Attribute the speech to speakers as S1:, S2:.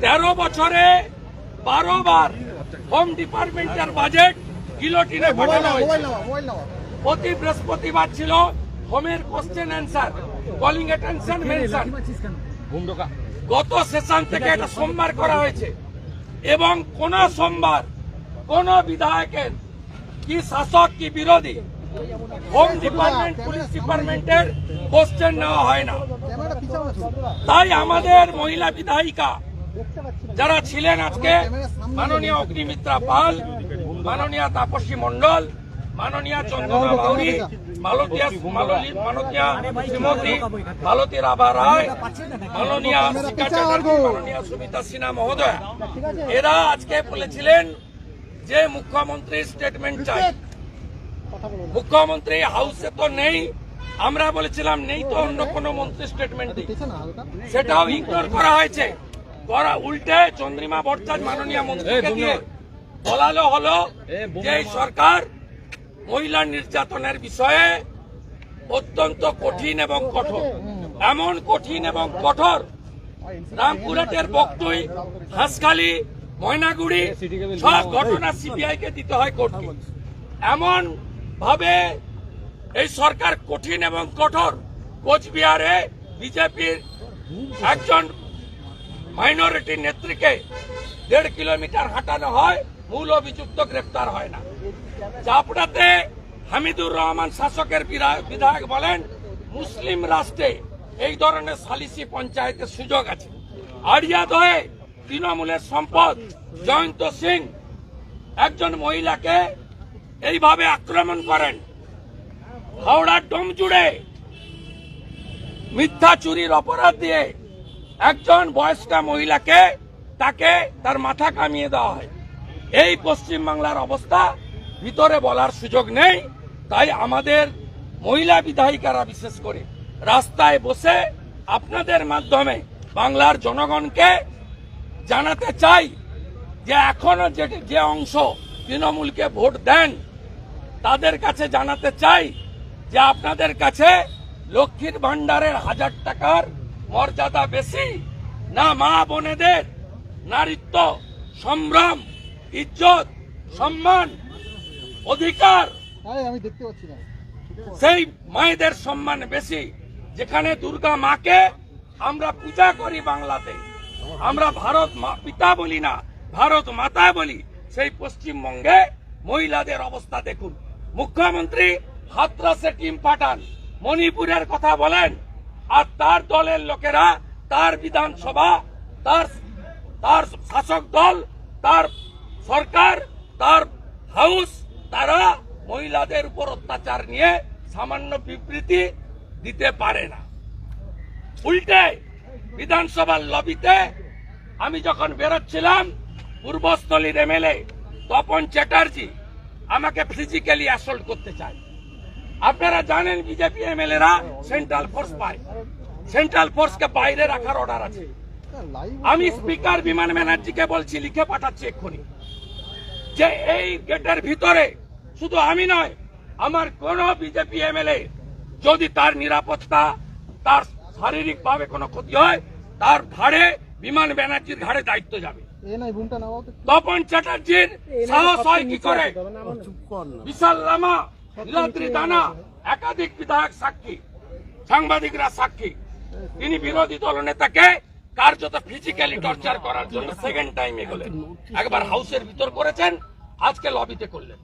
S1: 13 বছরে 12 বার হোম ডিপার্টমেন্টের বাজেট গিলোটিনে পাঠানো হয়েছে। প্রতি বৃহস্পতিবার ছিল হোমের question answer, calling attention mention. গত সেশন থেকে এটা সোমবার করা হয়েছে এবং কোন সোমবার কোন বিধায়কের কি শাসক কি বিরোধী হোম ডিপার্টমেন্ট পুলিশ ডিপার্টমেন্টের কোশ্চেন নেওয়া হয় না। তাই আমাদের মহিলা বিধায়িকা যারা ছিলেন আজকে, মাননীয় অগ্নিমিত্রা পাল, মাননীয় তাপসী মণ্ডল, মাননীয় চন্দনা বাউরি, মালতীয় শ্রীমতী মালতী রাভা রায়, মাননীয় শিখা চ্যাটার্জি, মাননীয় সুমিতা সিনহা মহোদয়, এরা আজকে বলেছিলেন যে মুখ্যমন্ত্রীর স্টেটমেন্ট চাই। মুখ্যমন্ত্রী হাউসে তো নেই, আমরা বলেছিলাম নেই তো অন্য কোন মন্ত্রী স্টেটমেন্ট দিই, সেটাও ইগনোর করা হয়েছে। উল্টে চন্দ্রিমা ভট্টাচার্য মাননীয় মন্ত্রীকে দিয়ে বলালো হলো যে এই সরকার মহিলা নির্যাতনের বিষয়ে অত্যন্ত কঠিন এবং কঠোর। এমন কঠিন এবং কঠোর, রামপুরহাটের বকটুই, হাঁসখালি, ময়নাগুড়ি সব ঘটনা সিবিআই কে দিতে হয় কোর্টকে। এমন ভাবে এই সরকার কঠিন এবং কঠোর। কোচবিহারে বিজেপির একজন মাইনরিটি নেত্রীকে 1.5 কিলোমিটার হাঁটানো হয়, মূল অভিযুক্ত গ্রেফতার হয় না। চাপড়াতে হামিদুর রহমান শাসকের বিধায়ক বলেন মুসলিম রাষ্ট্রে এই ধরনের সালিসি পঞ্চায়েতের সুযোগ আছে। আড়িয়াদহে তৃণমূলের সম্পদ জয়ন্ত সিং একজন মহিলাকে এইভাবে আক্রমণ করেন। হাওড়ার ডোমজুড়ে মিথ্যা চুরির অপরাধ দিয়ে একজন বয়স্কা মহিলাকে তাকে তার মাথা কামিয়ে দেওয়া হয়। এই পশ্চিম বাংলার অবস্থা ভিতরে বলার সুযোগ নেই। তাই আমাদের মহিলা বিধায়িকারা বিশেষ করে রাস্তায় বসে আপনাদের মাধ্যমে বাংলার জনগণকে জানাতে চাই যে এখনো যে অংশ তৃণমূলকে ভোট দেন তাদের কাছে জানাতে চাই যে আপনাদের কাছে লক্ষ্মীর ভান্ডারের 1000 টাকার মর্যাদা বেশি না মা বোনেদের নারীত্ব, সম্ভ্রম, ইজ্জত, সম্মান, অধিকার।
S2: আমি দেখতে পাচ্ছি না
S1: সেই মায়েদের সম্মান বেশি। যেখানে দুর্গা মাকে আমরা পূজা করি বাংলাতে, আমরা ভারত পিতা বলি না, ভারত মাতা বলি। সেই পশ্চিমবঙ্গে মহিলাদের অবস্থা দেখুন। মুখ্যমন্ত্রী হাতরাসে টিম পাঠান, মণিপুরের কথা বলেন, আর তার দলের লোকেরা, তার বিধানসভা, তার শাসক দল, তার সরকার, তার হাউস, তারা মহিলাদের উপর অত্যাচার নিয়ে সামান্য বিবৃতি দিতে পারে না। উল্টে বিধানসভার লবিতে আমি যখন বেরোচ্ছিলাম, পূর্বস্থলীর এমএলএ তপন চ্যাটার্জি আমাকে ফিজিক্যালি অ্যাসল্ট করতে চায়। আপনারা জানেন বিজেপি এমএলএরা সেন্ট্রাল ফোর্স পায়, সেন্ট্রাল ফোর্সকে বাইরে রাখার অর্ডার আছে। আমি স্পিকার বিমান ব্যানার্জিকে বলছি, লিখে পাঠাচ্ছি এক্ষুনি, যে এই গেটের ভিতরে শুধু আমি নয়, আমার কোন বিজেপি এমএলএ যদি তার নিরাপত্তা, তার শারীরিকভাবে কোনো ক্ষতি হয়, তার ঘাড়ে বিমান ব্যানার্জির ঘাড়ে দায়িত্ব যাবে। তপন চ্যাটার্জির সাহস হয় কি করে? বিশাল লামা, নীলাদ্রি দানা, একাধিক বিধায়ক সাক্ষী, সাংবাদিকরা সাক্ষী। তিনি বিরোধী দলনেতাকে কার্যত ফিজিক্যালি টর্চার করার জন্য সেকেন্ড টাইম এগোলেন। একবার হাউসের ভিতর করেছেন, আজকে লবিতে করলেন।